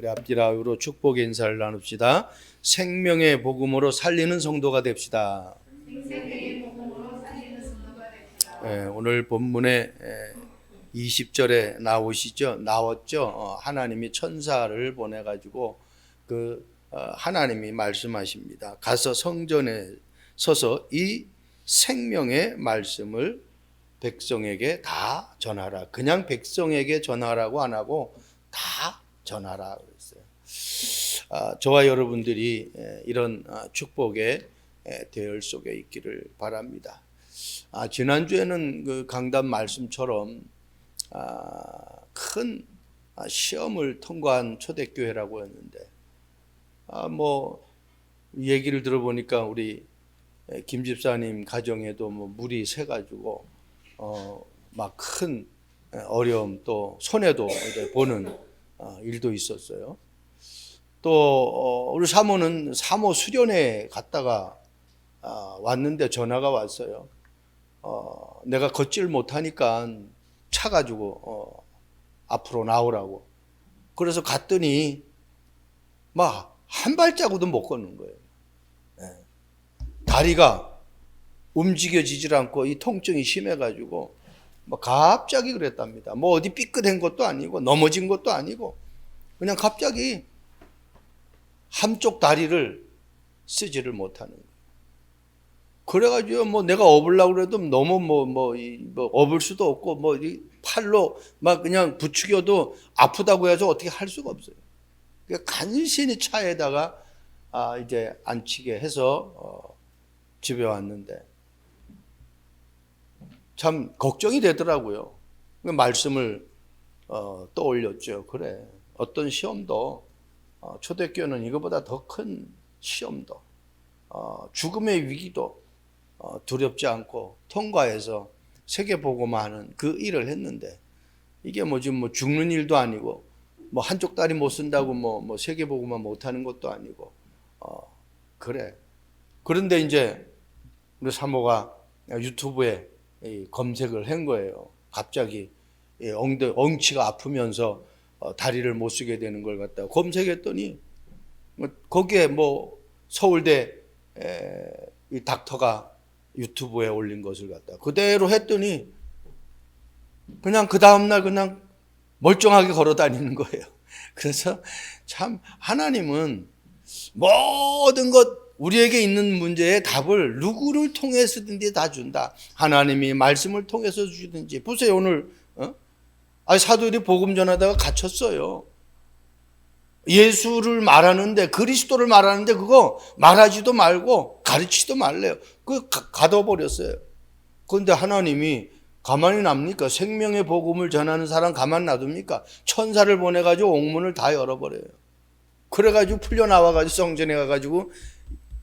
우리 앞뒤라으로 축복의 인사를 나눕시다. 생명의 복음으로 살리는 성도가 됩시다. 오늘 본문에 20절에 나왔죠. 하나님이 천사를 보내가지고 하나님이 말씀하십니다. 가서 성전에 서서 이 생명의 말씀을 백성에게 다 전하라. 그냥 백성에게 전하라고 안 하고 다 전하라 그랬어요. 저와 여러분들이 이런 축복의 대열 속에 있기를 바랍니다. 지난주에는 그 강단 말씀처럼 큰 시험을 통과한 초대교회라고 했는데 얘기를 들어보니까 우리 김 집사님 가정에도 물이 새가지고 막 큰 어려움 또 손해도 보는 일도 있었어요. 또 우리 사모는 사모 수련회 갔다가 왔는데 전화가 왔어요. 내가 걷질 못하니까 차 가지고 앞으로 나오라고. 그래서 갔더니 막 한 발자국도 못 걷는 거예요. 다리가 움직여지질 않고 이 통증이 심해가지고 갑자기 그랬답니다. 어디 삐끗한 것도 아니고 넘어진 것도 아니고 그냥 갑자기 한쪽 다리를 쓰지를 못하는 거예요. 그래가지고 내가 업으려고 그래도 너무 업을 수도 없고 팔로 막 그냥 부추겨도 아프다고 해서 어떻게 할 수가 없어요. 간신히 차에다가 이제 앉히게 해서 집에 왔는데 참 걱정이 되더라고요. 말씀을 떠올렸죠. 그래, 어떤 시험도 초대교회는 이거보다 더 큰 시험도 죽음의 위기도 두렵지 않고 통과해서 세계복음화 하는 그 일을 했는데 이게 지금 죽는 일도 아니고 한쪽 다리 못 쓴다고 세계복음화 못하는 것도 아니고 그래. 그런데 이제 우리 사모가 유튜브에 검색을 한 거예요. 갑자기 엉치가 아프면서 다리를 못 쓰게 되는 걸 갖다가 검색했더니 거기에 서울대 이 닥터가 유튜브에 올린 것을 갖다가 그대로 했더니 그냥 그 다음날 그냥 멀쩡하게 걸어 다니는 거예요. 그래서 참 하나님은 모든 것 우리에게 있는 문제의 답을 누구를 통해서든지 다 준다. 하나님이 말씀을 통해서 주든지. 보세요, 오늘 사도들이 복음 전하다가 갇혔어요. 예수를 말하는데, 그리스도를 말하는데 그거 말하지도 말고 가르치지도 말래요. 가둬버렸어요. 그런데 하나님이 가만히 납니까? 생명의 복음을 전하는 사람 가만 놔둡니까? 천사를 보내가지고 옥문을 다 열어버려요. 그래가지고 풀려나와가지고 성전에 가가지고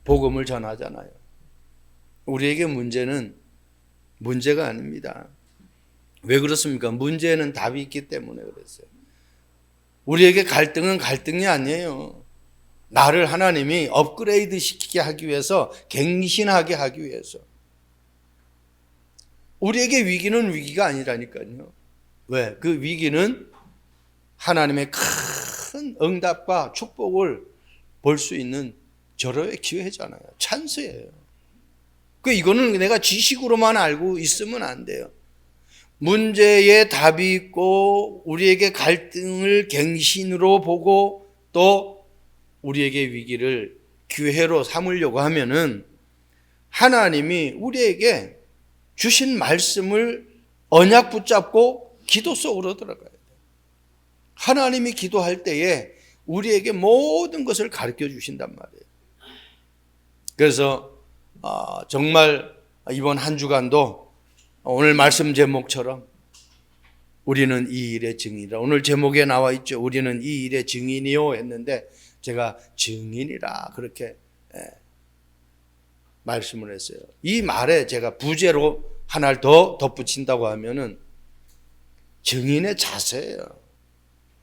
복음을 전하잖아요. 우리에게 문제는 문제가 아닙니다. 왜 그렇습니까? 문제에는 답이 있기 때문에 그랬어요. 우리에게 갈등은 갈등이 아니에요. 나를 하나님이 업그레이드 시키게 하기 위해서, 갱신하게 하기 위해서. 우리에게 위기는 위기가 아니라니까요. 왜? 그 위기는 하나님의 큰 응답과 축복을 볼 수 있는 절호의 기회잖아요. 찬스예요. 이거는 내가 지식으로만 알고 있으면 안 돼요. 문제에 답이 있고 우리에게 갈등을 갱신으로 보고 또 우리에게 위기를 기회로 삼으려고 하면은 하나님이 우리에게 주신 말씀을 언약 붙잡고 기도 속으로 들어가야 돼요. 하나님이 기도할 때에 우리에게 모든 것을 가르쳐 주신단 말이에요. 그래서 정말 이번 한 주간도 오늘 말씀 제목처럼 우리는 이 일의 증인이라. 오늘 제목에 나와 있죠. 우리는 이 일의 증인이요 했는데 제가 증인이라 그렇게 말씀을 했어요. 이 말에 제가 부제로 하나를 더 덧붙인다고 하면은 증인의 자세예요.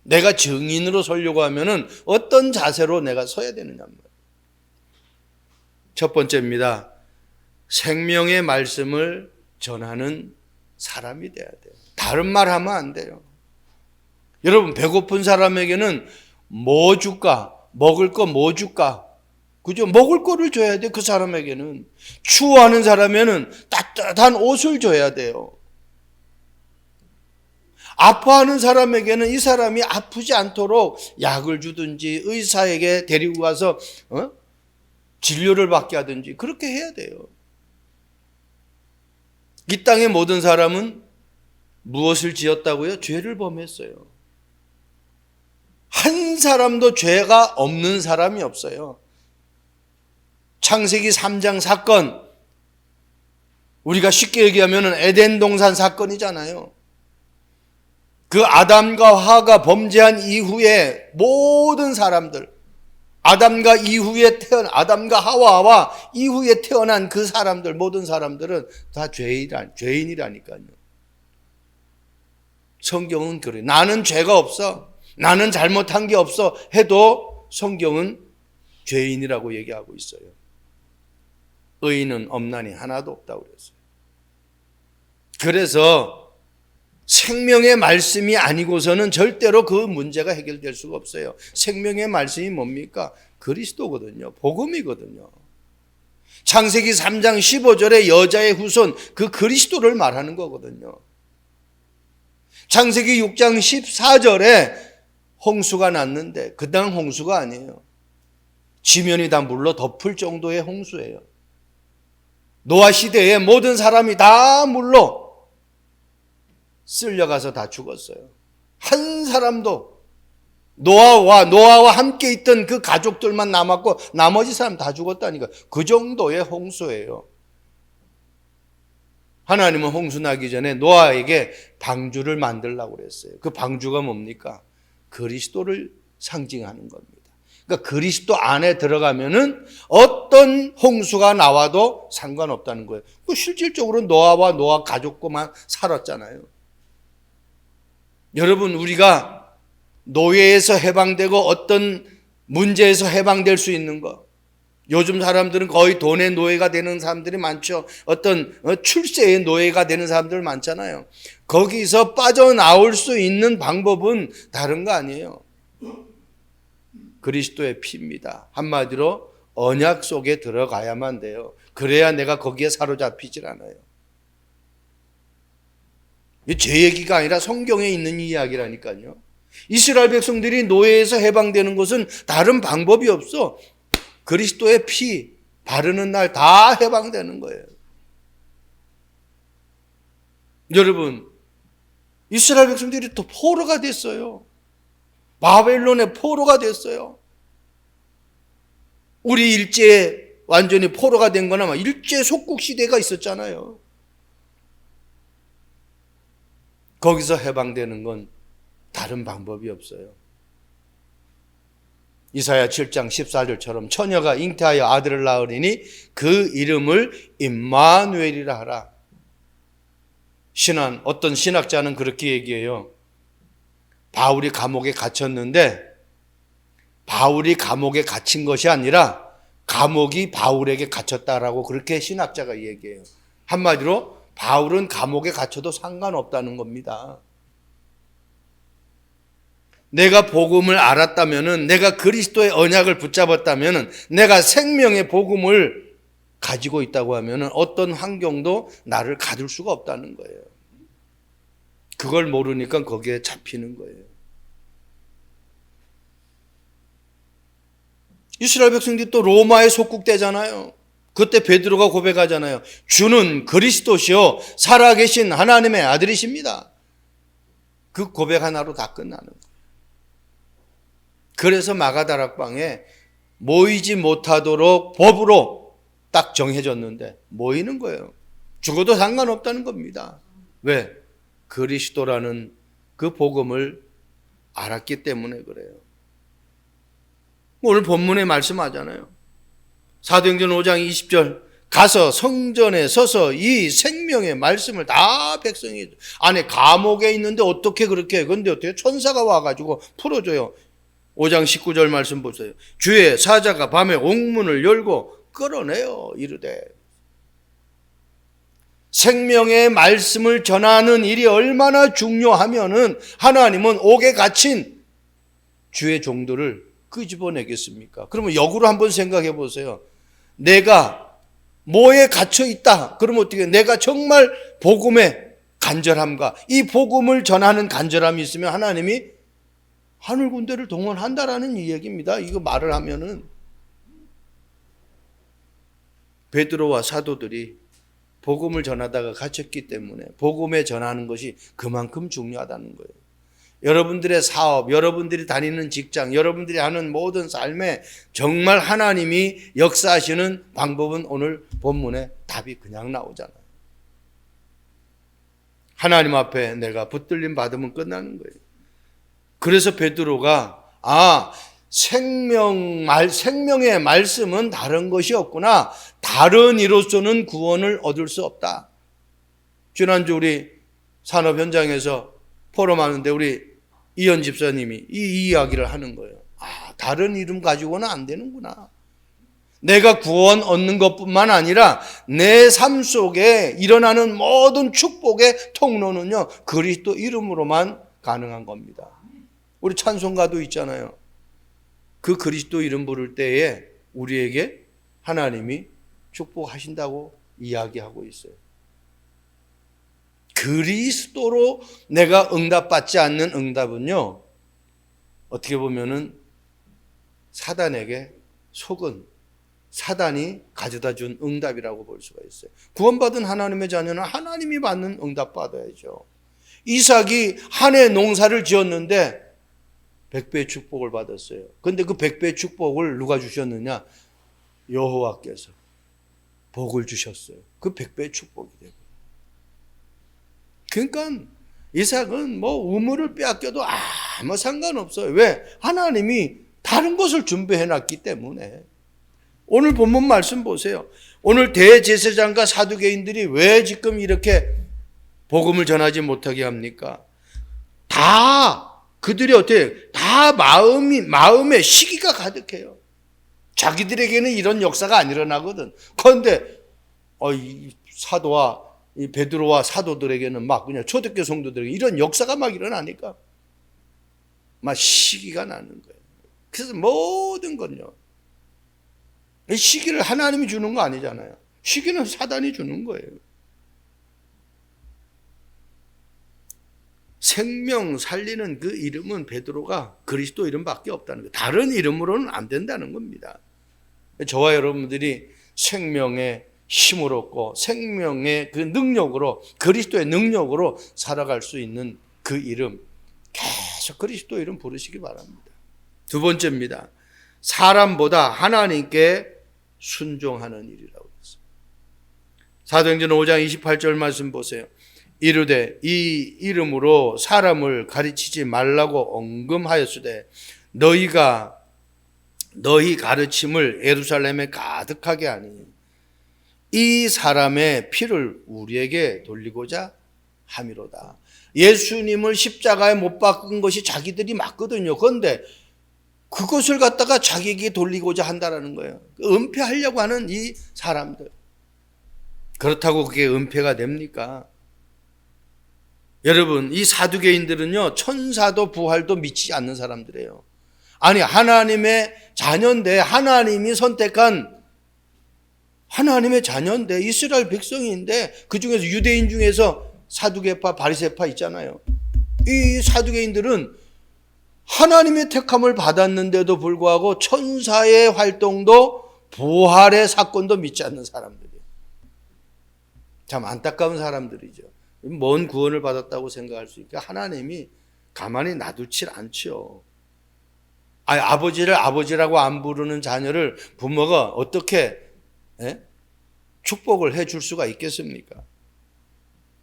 내가 증인으로 서려고 하면은 어떤 자세로 내가 서야 되느냐. 첫 번째입니다. 생명의 말씀을 전하는 사람이 돼야 돼요. 다른 말 하면 안 돼요. 여러분, 배고픈 사람에게는 뭐 줄까? 먹을 거 뭐 줄까? 그죠? 먹을 거를 줘야 돼. 그 사람에게는. 추워하는 사람에는 따뜻한 옷을 줘야 돼요. 아파하는 사람에게는 이 사람이 아프지 않도록 약을 주든지 의사에게 데리고 가서 진료를 받게 하든지 그렇게 해야 돼요. 이 땅의 모든 사람은 무엇을 지었다고요? 죄를 범했어요. 한 사람도 죄가 없는 사람이 없어요. 창세기 3장 사건, 우리가 쉽게 얘기하면 에덴 동산 사건이잖아요. 그 아담과 하가 범죄한 이후에 모든 사람들, 아담과 하와와 이후에 태어난 그 사람들, 모든 사람들은 다 죄인이라니까요. 성경은 그래. 나는 죄가 없어. 나는 잘못한 게 없어. 해도 성경은 죄인이라고 얘기하고 있어요. 의인은 없나니 하나도 없다고 그랬어요. 그래서 생명의 말씀이 아니고서는 절대로 그 문제가 해결될 수가 없어요. 생명의 말씀이 뭡니까? 그리스도거든요. 복음이거든요. 창세기 3장 15절에 여자의 후손, 그 그리스도를 말하는 거거든요. 창세기 6장 14절에 홍수가 났는데 그냥 홍수가 아니에요. 지면이 다 물로 덮을 정도의 홍수예요. 노아 시대에 모든 사람이 다 물로 쓸려가서 다 죽었어요. 한 사람도 노아와 함께 있던 그 가족들만 남았고 나머지 사람 다 죽었다니까. 그 정도의 홍수예요. 하나님은 홍수 나기 전에 노아에게 방주를 만들라고 그랬어요. 그 방주가 뭡니까? 그리스도를 상징하는 겁니다. 그러니까 그리스도 안에 들어가면은 어떤 홍수가 나와도 상관없다는 거예요. 실질적으로 노아와 노아 가족과만 살았잖아요. 여러분, 우리가 노예에서 해방되고 어떤 문제에서 해방될 수 있는 거, 요즘 사람들은 거의 돈의 노예가 되는 사람들이 많죠. 어떤 출세의 노예가 되는 사람들 많잖아요. 거기서 빠져나올 수 있는 방법은 다른 거 아니에요. 그리스도의 피입니다. 한마디로 언약 속에 들어가야만 돼요. 그래야 내가 거기에 사로잡히질 않아요. 제 얘기가 아니라 성경에 있는 이야기라니까요. 이스라엘 백성들이 노예에서 해방되는 것은 다른 방법이 없어. 그리스도의 피 바르는 날 다 해방되는 거예요. 여러분, 이스라엘 백성들이 또 포로가 됐어요. 바벨론의 포로가 됐어요. 우리 일제 완전히 포로가 된 건 아마 일제 속국 시대가 있었잖아요. 거기서 해방되는 건 다른 방법이 없어요. 이사야 7장 14절처럼 처녀가 잉태하여 아들을 낳으리니 그 이름을 임마누엘이라 하라. 어떤 신학자는 그렇게 얘기해요. 바울이 감옥에 갇혔는데 바울이 감옥에 갇힌 것이 아니라 감옥이 바울에게 갇혔다라고 그렇게 신학자가 얘기해요. 한마디로 바울은 감옥에 갇혀도 상관없다는 겁니다. 내가 복음을 알았다면은, 내가 그리스도의 언약을 붙잡았다면은, 내가 생명의 복음을 가지고 있다고 하면은 어떤 환경도 나를 가둘 수가 없다는 거예요. 그걸 모르니까 거기에 잡히는 거예요. 이스라엘 백성들이 또 로마에 속국되잖아요. 그때 베드로가 고백하잖아요. 주는 그리스도시요 살아계신 하나님의 아들이십니다. 그 고백 하나로 다 끝나는 거예요. 그래서 마가다락방에 모이지 못하도록 법으로 딱 정해졌는데 모이는 거예요. 죽어도 상관없다는 겁니다. 왜? 그리스도라는 그 복음을 알았기 때문에 그래요. 오늘 본문에 말씀하잖아요. 사도행전 5장 20절 가서 성전에 서서 이 생명의 말씀을 다 백성이 안에 감옥에 있는데 어떻게 그렇게 해? 그런데 어떻게 천사가 와가지고 풀어줘요. 5장 19절 말씀 보세요. 주의 사자가 밤에 옥문을 열고 끌어내요. 이르되 생명의 말씀을 전하는 일이 얼마나 중요하면은 하나님은 옥에 갇힌 주의 종들을 끄집어내겠습니까? 그러면 역으로 한번 생각해 보세요. 내가 뭐에 갇혀 있다. 그러면 어떻게 내가 정말 복음의 간절함과 이 복음을 전하는 간절함이 있으면 하나님이 하늘 군대를 동원한다라는 이 얘기입니다. 이거 말을 하면은 베드로와 사도들이 복음을 전하다가 갇혔기 때문에 복음에 전하는 것이 그만큼 중요하다는 거예요. 여러분들의 사업, 여러분들이 다니는 직장, 여러분들이 하는 모든 삶에 정말 하나님이 역사하시는 방법은 오늘 본문에 답이 그냥 나오잖아요. 하나님 앞에 내가 붙들림 받으면 끝나는 거예요. 그래서 베드로가 생명의 말씀은 다른 것이 없구나. 다른 이로서는 구원을 얻을 수 없다. 지난주 우리 산업 현장에서 포럼하는데 우리 이현 집사님이 이 이야기를 하는 거예요. 다른 이름 가지고는 안 되는구나. 내가 구원 얻는 것뿐만 아니라 내 삶 속에 일어나는 모든 축복의 통로는요, 그리스도 이름으로만 가능한 겁니다. 우리 찬송가도 있잖아요. 그 그리스도 이름 부를 때에 우리에게 하나님이 축복하신다고 이야기하고 있어요. 그리스도로 내가 응답받지 않는 응답은요, 어떻게 보면은 사단에게 속은 사단이 가져다 준 응답이라고 볼 수가 있어요. 구원받은 하나님의 자녀는 하나님이 받는 응답 받아야죠. 이삭이 한 해 농사를 지었는데 100배의 축복을 받았어요. 그런데 그 100배의 축복을 누가 주셨느냐? 여호와께서 복을 주셨어요. 그 100배의 축복이 되고. 그러니까 이삭은 뭐 우물을 빼앗겨도 아무 상관없어요. 왜? 하나님이 다른 것을 준비해 놨기 때문에. 오늘 본문 말씀 보세요. 오늘 대제사장과 사두개인들이 왜 지금 이렇게 복음을 전하지 못하게 합니까? 그들이 어떻게 다 마음에 시기가 가득해요. 자기들에게는 이런 역사가 안 일어나거든. 그런데 이 사도와 이 베드로와 사도들에게는 막 그냥 초대교회 성도들에게 이런 역사가 막 일어나니까 막 시기가 나는 거예요. 그래서 모든 건요, 이 시기를 하나님이 주는 거 아니잖아요. 시기는 사단이 주는 거예요. 생명 살리는 그 이름은 베드로가 그리스도 이름밖에 없다는 거예요. 다른 이름으로는 안 된다는 겁니다. 저와 여러분들이 생명의 힘을 얻고 생명의 그 능력으로, 그리스도의 능력으로 살아갈 수 있는 그 이름, 계속 그리스도 이름 부르시기 바랍니다. 두 번째입니다. 사람보다 하나님께 순종하는 일이라고 했어요. 사도행전 5장 28절 말씀 보세요. 이르되 이 이름으로 사람을 가르치지 말라고 언금하였으되 너희 가르침을 예루살렘에 가득하게 하니 이 사람의 피를 우리에게 돌리고자 함이로다. 예수님을 십자가에 못 박은 것이 자기들이 맞거든요. 그런데 그것을 갖다가 자기에게 돌리고자 한다라는 거예요. 은폐하려고 하는 이 사람들. 그렇다고 그게 은폐가 됩니까? 여러분, 이 사두개인들은요, 천사도 부활도 믿지 않는 사람들이에요. 아니, 하나님의 자녀인데, 하나님이 선택한 하나님의 자녀인데, 이스라엘 백성인데, 그 중에서 유대인 중에서 사두개파, 바리새파 있잖아요. 이 사두개인들은 하나님의 택함을 받았는데도 불구하고 천사의 활동도 부활의 사건도 믿지 않는 사람들이에요. 참 안타까운 사람들이죠. 뭔 구원을 받았다고 생각할 수 있게 하나님이 가만히 놔두질 않죠. 아버지를 아버지라고 안 부르는 자녀를 부모가 어떻게 축복을 해줄 수가 있겠습니까?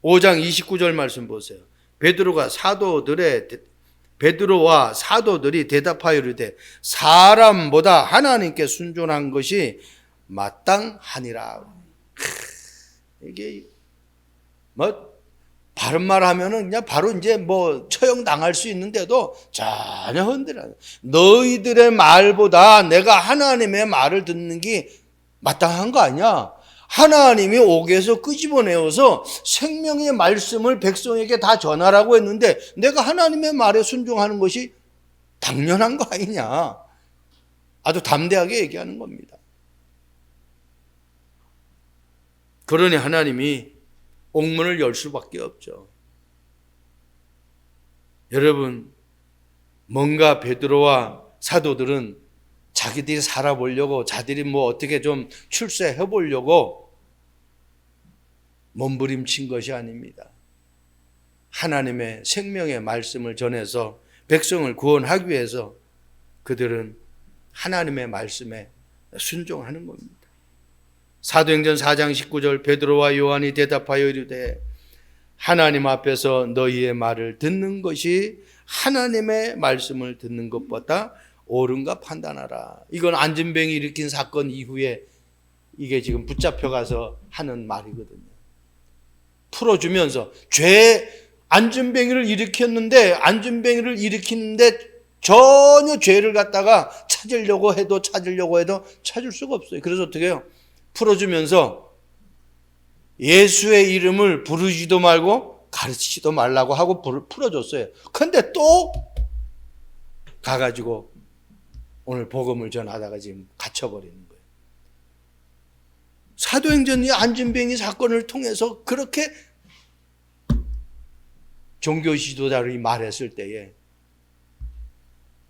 5장 29절 말씀 보세요. 베드로와 사도들이 대답하여 이르되 사람보다 하나님께 순종한 것이 마땅하니라. 이게 바른 말 하면은 그냥 바로 이제 처형 당할 수 있는데도 전혀 흔들어. 너희들의 말보다 내가 하나님의 말을 듣는 게 마땅한 거 아니야? 하나님이 옥에서 끄집어내어서 생명의 말씀을 백성에게 다 전하라고 했는데 내가 하나님의 말에 순종하는 것이 당연한 거 아니냐. 아주 담대하게 얘기하는 겁니다. 그러니 하나님이 옥문을 열 수밖에 없죠. 여러분, 뭔가 베드로와 사도들은 자기들이 살아보려고, 자기들이 뭐 어떻게 좀 출세해 보려고 몸부림친 것이 아닙니다. 하나님의 생명의 말씀을 전해서 백성을 구원하기 위해서 그들은 하나님의 말씀에 순종하는 겁니다. 사도행전 4장 19절 베드로와 요한이 대답하여 이르되 하나님 앞에서 너희의 말을 듣는 것이 하나님의 말씀을 듣는 것보다 옳은가 판단하라. 이건 안진뱅이 일으킨 사건 이후에 이게 지금 붙잡혀가서 하는 말이거든요. 풀어주면서 안진뱅이를 일으키는데 전혀 죄를 갖다가 찾으려고 해도 찾을 수가 없어요. 그래서 어떻게 해요? 풀어주면서 예수의 이름을 부르지도 말고 가르치지도 말라고 하고 풀어줬어요. 근데 또 가가지고 오늘 복음을 전하다가 지금 갇혀버리는 거예요. 사도행전 안진뱅이 사건을 통해서 그렇게 종교 지도자들이 말했을 때에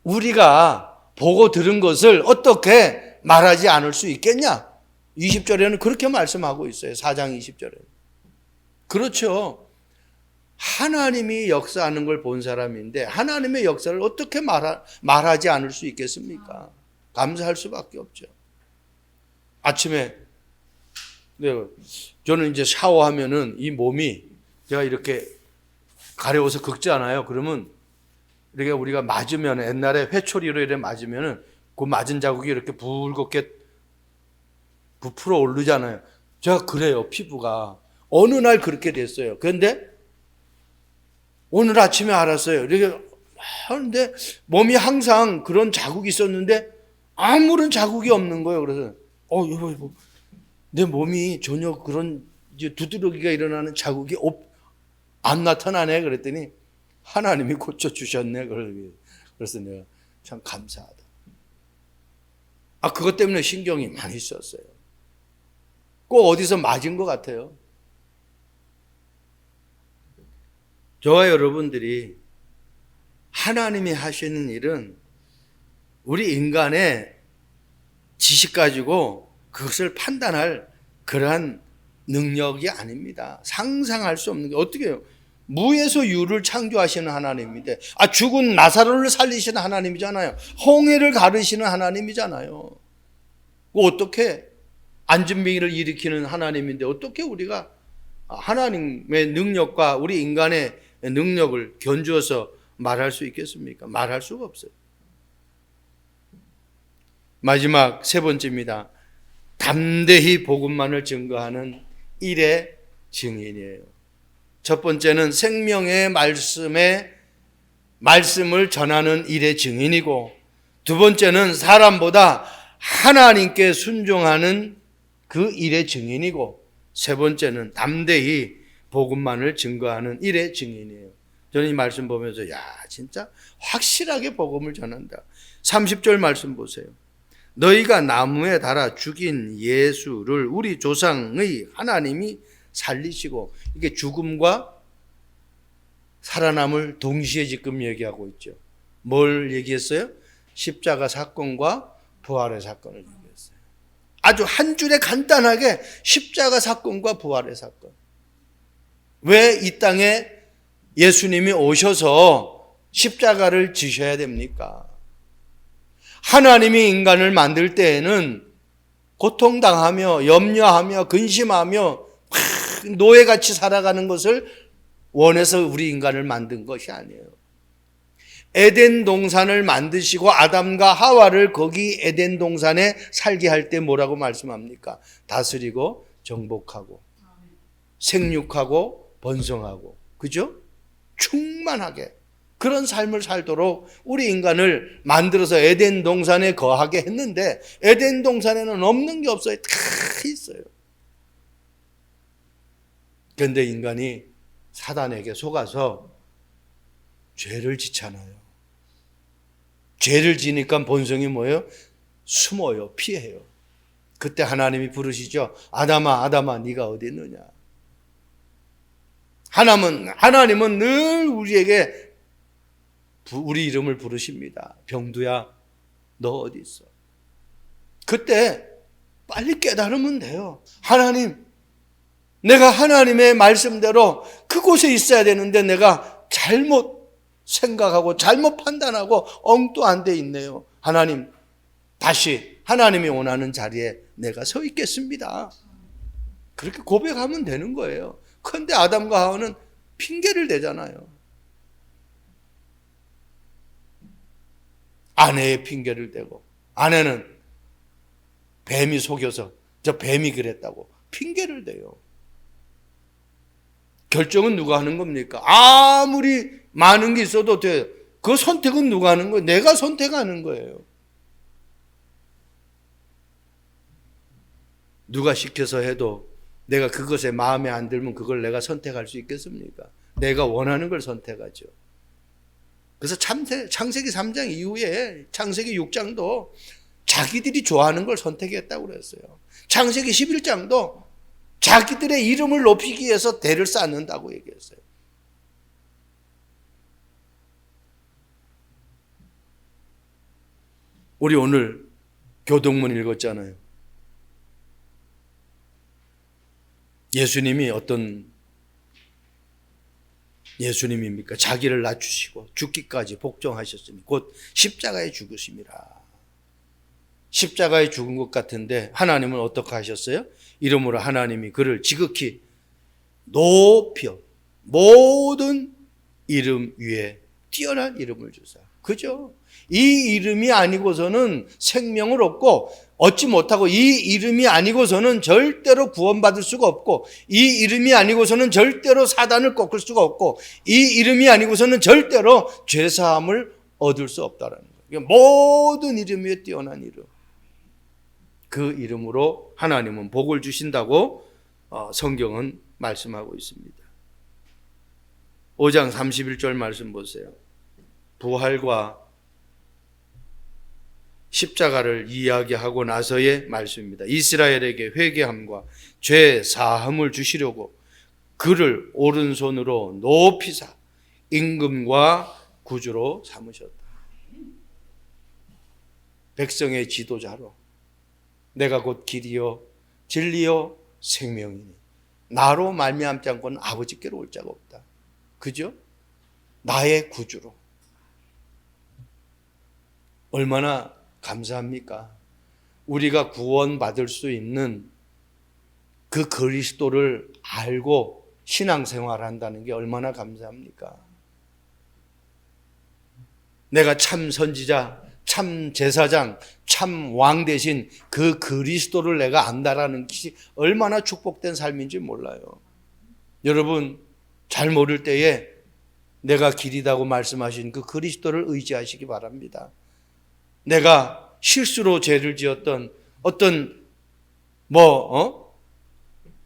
우리가 보고 들은 것을 어떻게 말하지 않을 수 있겠냐? 20절에는 그렇게 말씀하고 있어요. 4장 20절에. 그렇죠. 하나님이 역사하는 걸 본 사람인데 하나님의 역사를 어떻게 말하지 않을 수 있겠습니까? 감사할 수밖에 없죠. 아침에 저는 이제 샤워하면은 이 몸이 제가 이렇게 가려워서 긁잖아요. 그러면 이렇게 우리가 맞으면 옛날에 회초리로 이렇게 맞으면은 그 맞은 자국이 이렇게 붉게 부풀어 오르잖아요. 제가 그래요. 피부가 어느 날 그렇게 됐어요. 그런데 오늘 아침에 알았어요. 이렇게 하는데 몸이 항상 그런 자국이 있었는데 아무런 자국이 없는 거예요. 그래서 여보, 내 몸이 전혀 그런 이제 두드러기가 일어나는 자국이 안 나타나네. 그랬더니 하나님이 고쳐주셨네. 그래서 내가 참 감사하다. 그것 때문에 신경이 많이 썼어요. 꼭 어디서 맞은 것 같아요. 저와 여러분들이 하나님이 하시는 일은 우리 인간의 지식 가지고 그것을 판단할 그러한 능력이 아닙니다. 상상할 수 없는 게 어떻게 해요? 무에서 유를 창조하시는 하나님인데 죽은 나사로를 살리시는 하나님이잖아요. 홍해를 가르시는 하나님이잖아요. 어떻게 안진뱅이를 일으키는 하나님인데 어떻게 우리가 하나님의 능력과 우리 인간의 능력을 견주어서 말할 수 있겠습니까? 말할 수가 없어요. 마지막 세 번째입니다. 담대히 복음만을 증거하는 일의 증인이에요. 첫 번째는 생명의 말씀을 전하는 일의 증인이고, 두 번째는 사람보다 하나님께 순종하는 그 일의 증인이고, 세 번째는 담대히 복음만을 증거하는 일의 증인이에요. 저는 이 말씀 보면서 진짜 확실하게 복음을 전한다. 30절 말씀 보세요. 너희가 나무에 달아 죽인 예수를 우리 조상의 하나님이 살리시고, 이게 죽음과 살아남을 동시에 지금 얘기하고 있죠. 뭘 얘기했어요? 십자가 사건과 부활의 사건을 얘기했어요. 아주 한 줄에 간단하게 십자가 사건과 부활의 사건. 왜 이 땅에 예수님이 오셔서 십자가를 지셔야 됩니까? 하나님이 인간을 만들 때에는 고통당하며 염려하며 근심하며 노예같이 살아가는 것을 원해서 우리 인간을 만든 것이 아니에요. 에덴 동산을 만드시고 아담과 하와를 거기 에덴 동산에 살게 할 때 뭐라고 말씀합니까? 다스리고 정복하고 생육하고 번성하고, 그죠? 충만하게 그런 삶을 살도록 우리 인간을 만들어서 에덴 동산에 거하게 했는데, 에덴 동산에는 없는 게 없어요. 다 있어요. 그런데 인간이 사단에게 속아서 죄를 지잖아요. 죄를 지니까 본성이 뭐예요? 숨어요. 피해요. 그때 하나님이 부르시죠. 아담아, 아담아, 네가 어디 있느냐. 하나님은 늘 우리에게 우리 이름을 부르십니다. 병두야, 너 어디 있어? 그때 빨리 깨달으면 돼요. 하나님, 내가 하나님의 말씀대로 그곳에 있어야 되는데 내가 잘못 생각하고 잘못 판단하고 엉뚱한 데 있네요. 하나님, 다시 하나님이 원하는 자리에 내가 서 있겠습니다. 그렇게 고백하면 되는 거예요. 그런데 아담과 하와는 핑계를 대잖아요. 아내의 핑계를 대고, 아내는 뱀이 속여서 저 뱀이 그랬다고 핑계를 대요. 결정은 누가 하는 겁니까? 아무리 많은 게 있어도 돼요. 그 선택은 누가 하는 거예요? 내가 선택하는 거예요. 누가 시켜서 해도 내가 그것에 마음에 안 들면 그걸 내가 선택할 수 있겠습니까? 내가 원하는 걸 선택하죠. 그래서 창세기 3장 이후에 창세기 6장도 자기들이 좋아하는 걸 선택했다고 그랬어요. 창세기 11장도 자기들의 이름을 높이기 위해서 대를 쌓는다고 얘기했어요. 우리 오늘 교동문 읽었잖아요. 예수님이 어떤 예수님입니까? 자기를 낮추시고 죽기까지 복종하셨으니 곧 십자가에 죽으심이라. 십자가에 죽은 것 같은데 하나님은 어떻게 하셨어요? 이러므로 하나님이 그를 지극히 높여 모든 이름 위에 뛰어난 이름을 주사. 그죠? 이 이름이 아니고서는 생명을 얻고 얻지 못하고, 이 이름이 아니고서는 절대로 구원받을 수가 없고, 이 이름이 아니고서는 절대로 사단을 꺾을 수가 없고, 이 이름이 아니고서는 절대로 죄사함을 얻을 수 없다라는 거예요. 모든 이름 위에 뛰어난 이름. 그 이름으로 하나님은 복을 주신다고 성경은 말씀하고 있습니다. 5장 31절 말씀 보세요. 부활과 십자가를 이야기하고 나서의 말씀입니다. 이스라엘에게 회개함과 죄 사함을 주시려고 그를 오른손으로 높이사 임금과 구주로 삼으셨다. 백성의 지도자로 내가 곧 길이요 진리요 생명이니 나로 말미암지 않고는 아버지께로 올 자가 없다. 그죠? 나의 구주로. 얼마나 감사합니까? 우리가 구원받을 수 있는 그 그리스도를 알고 신앙생활을 한다는 게 얼마나 감사합니까? 내가 참 선지자, 참 제사장, 참 왕 대신 그 그리스도를 내가 안다라는 것이 얼마나 축복된 삶인지 몰라요. 여러분, 잘 모를 때에 내가 길이다고 말씀하신 그 그리스도를 의지하시기 바랍니다. 내가 실수로 죄를 지었던 어떤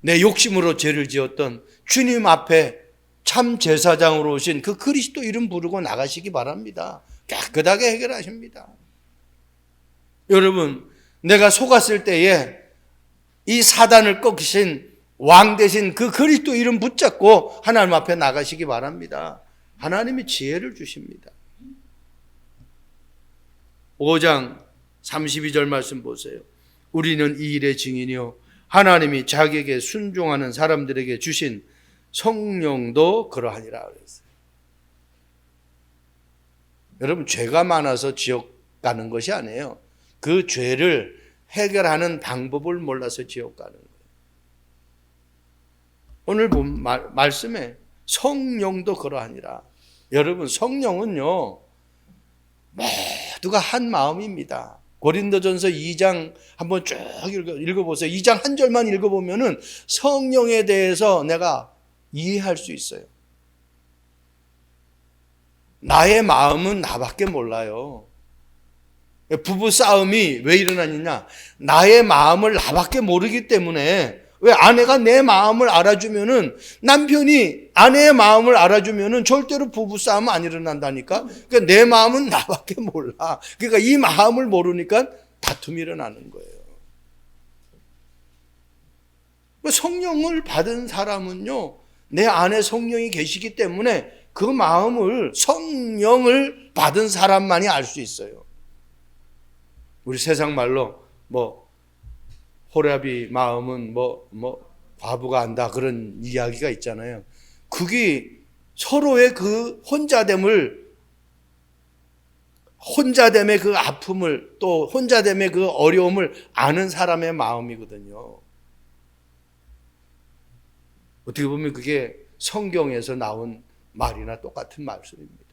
내 욕심으로 죄를 지었던 주님 앞에 참 제사장으로 오신 그 그리스도 이름 부르고 나가시기 바랍니다. 깨끗하게 해결하십니다. 여러분, 내가 속았을 때에 이 사단을 꺾으신 왕 대신 그 그리스도 이름 붙잡고 하나님 앞에 나가시기 바랍니다. 하나님이 지혜를 주십니다. 5장 32절 말씀 보세요. 우리는 이 일의 증인이요 하나님이 자기에게 순종하는 사람들에게 주신 성령도 그러하니라 그랬어요. 여러분, 죄가 많아서 지옥 가는 것이 아니에요. 그 죄를 해결하는 방법을 몰라서 지옥 가는 거예요. 오늘 본 말씀에 성령도 그러하니라. 여러분, 성령은요 모두가 한 마음입니다. 고린도전서 2장 한번 쭉 읽어보세요. 2장 한 절만 읽어보면은 성령에 대해서 내가 이해할 수 있어요. 나의 마음은 나밖에 몰라요. 부부 싸움이 왜 일어나느냐? 나의 마음을 나밖에 모르기 때문에 왜? 아내가 내 마음을 알아주면은, 남편이 아내의 마음을 알아주면은 절대로 부부싸움 안 일어난다니까? 그러니까 내 마음은 나밖에 몰라. 그러니까 이 마음을 모르니까 다툼이 일어나는 거예요. 성령을 받은 사람은요, 내 안에 성령이 계시기 때문에 그 마음을, 성령을 받은 사람만이 알 수 있어요. 우리 세상 말로 호랍이 마음은 과부가 안다, 그런 이야기가 있잖아요. 그게 서로의 그 혼자됨의 그 아픔을, 또 혼자됨의 그 어려움을 아는 사람의 마음이거든요. 어떻게 보면 그게 성경에서 나온 말이나 똑같은 말씀입니다.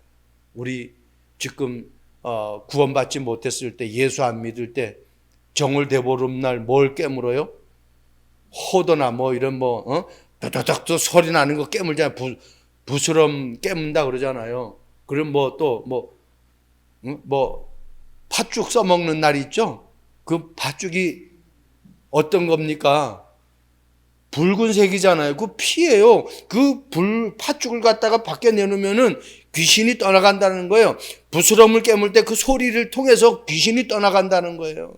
우리 지금 구원받지 못했을 때, 예수 안 믿을 때 정월 대보름날 뭘 깨물어요? 호도나 이런 더덕덕 소리 나는 거 깨물잖아요. 부스럼 깨문다 그러잖아요. 그럼 팥죽 써먹는 날이 있죠? 그 팥죽이 어떤 겁니까? 붉은색이잖아요. 그 피예요. 그 팥죽을 갖다가 밖에 내놓으면은 귀신이 떠나간다는 거예요. 부스럼을 깨물 때 그 소리를 통해서 귀신이 떠나간다는 거예요.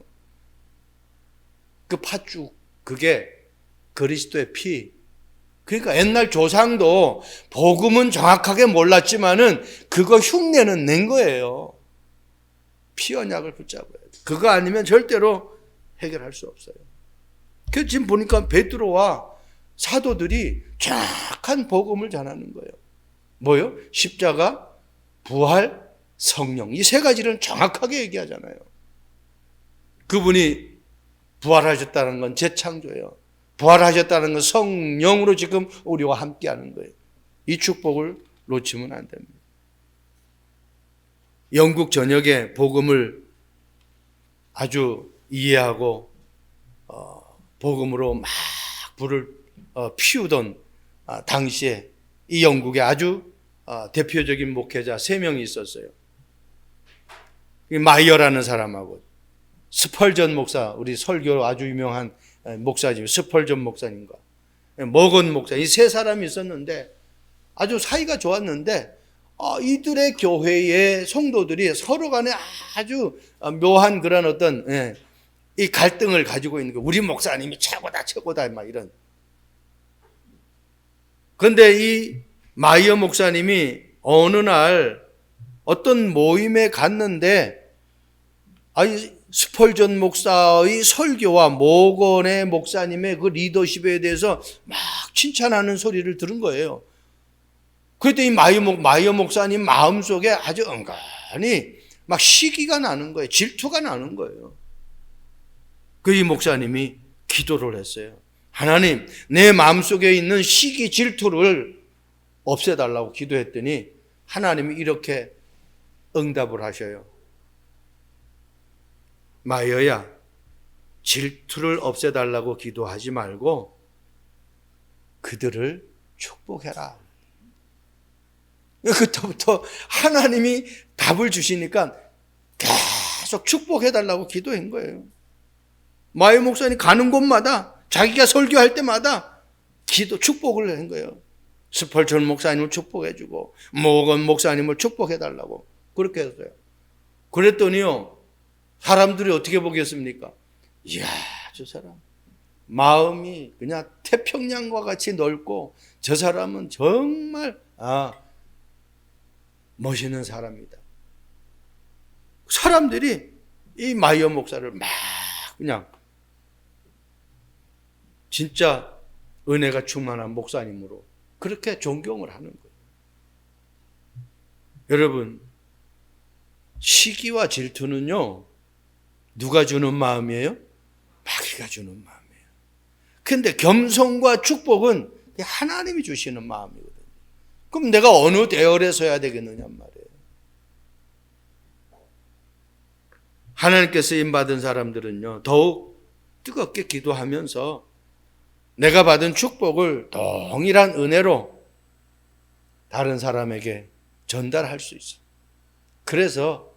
그 팥죽, 그게 그리스도의 피. 그러니까 옛날 조상도 복음은 정확하게 몰랐지만은 그거 흉내는 낸 거예요. 피 언약을 붙잡아야 돼. 그거 아니면 절대로 해결할 수 없어요. 그래서 지금 보니까 베드로와 사도들이 정확한 복음을 전하는 거예요. 뭐요? 십자가, 부활, 성령. 이 세 가지를 정확하게 얘기하잖아요. 그분이 부활하셨다는 건 재창조예요. 부활하셨다는 건 성령으로 지금 우리와 함께하는 거예요. 이 축복을 놓치면 안 됩니다. 영국 전역에 복음을 아주 이해하고 복음으로 막 불을 피우던 당시에 이 영국에 아주 대표적인 목회자 3명이 있었어요. 마이어라는 사람하고 스펄전 목사, 우리 설교 아주 유명한 목사지, 스펄전 목사님과 머건 목사, 이 3사람이 있었는데 아주 사이가 좋았는데 이들의 교회의 성도들이 서로 간에 아주 묘한 그런 어떤 이 갈등을 가지고 있는 거예요. 우리 목사님이 최고다 막 이런. 그런데 이 마이어 목사님이 어느 날 어떤 모임에 갔는데 스펄전 목사의 설교와 모건의 목사님의 그 리더십에 대해서 막 칭찬하는 소리를 들은 거예요. 그랬더니 마이어 목사님 마음속에 아주 은근히 막 시기가 나는 거예요. 질투가 나는 거예요. 그 이 목사님이 기도를 했어요. 하나님, 내 마음속에 있는 시기 질투를 없애달라고 기도했더니 하나님이 이렇게 응답을 하셔요. 마이어야, 질투를 없애달라고 기도하지 말고 그들을 축복해라. 그때부터 하나님이 답을 주시니까 계속 축복해달라고 기도한 거예요. 마이어 목사님 가는 곳마다 자기가 설교할 때마다 축복을 한 거예요. 스펄전 목사님을 축복해주고 모건 목사님을 축복해달라고 그렇게 했어요. 그랬더니요, 사람들이 어떻게 보겠습니까? 이야, 저 사람 마음이 그냥 태평양과 같이 넓고 저 사람은 정말 멋있는 사람이다. 사람들이 이 마이어 목사를 막 그냥 진짜 은혜가 충만한 목사님으로 그렇게 존경을 하는 거예요. 여러분, 시기와 질투는요, 누가 주는 마음이에요? 마귀가 주는 마음이에요. 그런데 겸손과 축복은 하나님이 주시는 마음이거든요. 그럼 내가 어느 대열에 서야 되겠느냐 말이에요. 하나님께 쓰임받은 사람들은요, 더욱 뜨겁게 기도하면서 내가 받은 축복을 동일한 은혜로 다른 사람에게 전달할 수 있어요. 그래서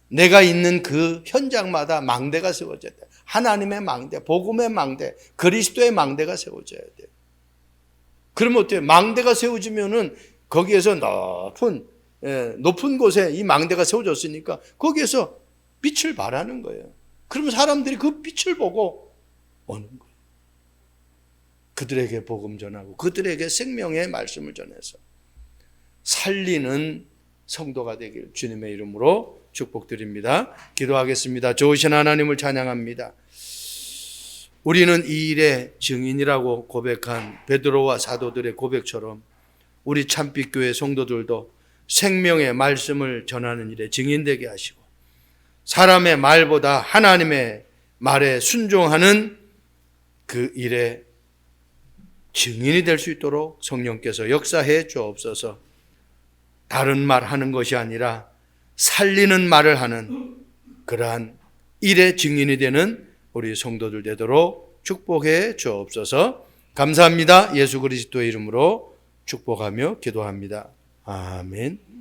내가 있는 그 현장마다 망대가 세워져야 돼. 하나님의 망대, 복음의 망대, 그리스도의 망대가 세워져야 돼요. 그러면 어때요? 망대가 세워지면은 거기에서 높은 곳에 이 망대가 세워졌으니까 거기에서 빛을 발하는 거예요. 그러면 사람들이 그 빛을 보고 오는 거예요. 그들에게 복음 전하고 그들에게 생명의 말씀을 전해서 살리는 성도가 되길 주님의 이름으로 축복드립니다. 기도하겠습니다. 좋으신 하나님을 찬양합니다. 우리는 이 일의 증인이라고 고백한 베드로와 사도들의 고백처럼 우리 참빛교회 성도들도 생명의 말씀을 전하는 일에 증인되게 하시고 사람의 말보다 하나님의 말에 순종하는 그 일에 증인이 될 수 있도록 성령께서 역사해 주옵소서. 다른 말 하는 것이 아니라 살리는 말을 하는 그러한 일의 증인이 되는 우리 성도들 되도록 축복해 주옵소서. 감사합니다. 예수 그리스도의 이름으로 축복하며 기도합니다. 아멘.